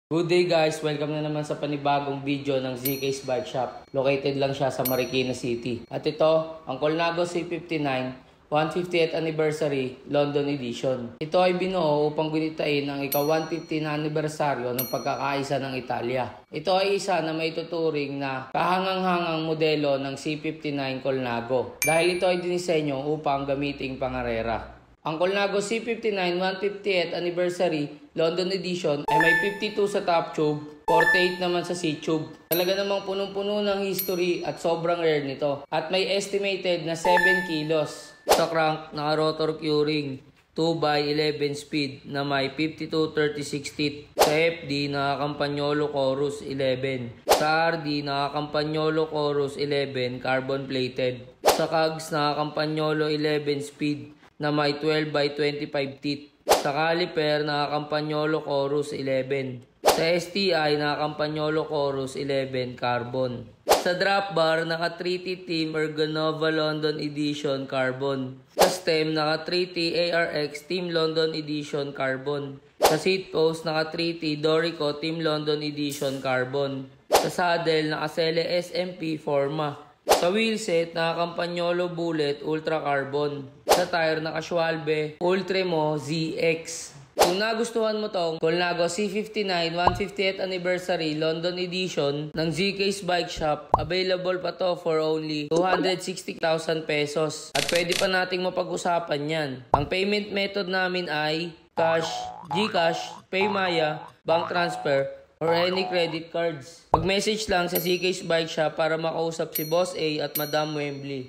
Good day guys! Welcome na naman sa panibagong video ng ZK's Bike Shop. Located lang siya sa Marikina City. At ito, ang Colnago C59 150th Anniversary London Edition. Ito ay binuo upang gunitain ang ika-150 na anibersaryo ng pagkakaisa ng Italia. Ito ay isa na may tuturing na kahangang-hangang modelo ng C59 Colnago dahil ito ay dinisenyo upang gamiting pangarera. Ang Colnago C59 150th Anniversary London Edition ay may 52 sa top tube, 48 naman sa C-tube. Talaga namang punong-puno ng history at sobrang rare nito. At may estimated na 7 kilos. Sa crank, naka-rotor curing, 2x11 speed na may 52-36 teeth. Sa FD, naka-Campagnolo Chorus 11. Sa RD, naka-Campagnolo Chorus 11 carbon plated. Sa CAGS, naka-Campagnolo 11 speed na may 12x25 teeth. Sa caliper, naka-Campagnolo Chorus 11. Sa STI, naka-Campagnolo Chorus 11 carbon. Sa drop bar, naka 3T Team Ergonova London Edition carbon. Sa stem, naka 3T ARX Team London Edition carbon. Sa seat post, naka 3T Dorico Team London Edition carbon. Sa saddle, naka Selle SMP Forma. Sa wheelset, naka-Campagnolo Bullet Ultra Carbon. Sa tire, naka-Schwalbe Ultremo ZX. Kung nagustuhan mo tong Colnago C59 150th Anniversary London Edition ng ZK's Bike Shop, available pa to for only 260,000 pesos. At pwede pa nating mapag-usapan yan. Ang payment method namin ay cash, GCash, Paymaya, bank transfer, or any credit cards. Mag-message lang sa ZK's Bike Shop para makausap si Boss A at Madam Wembley.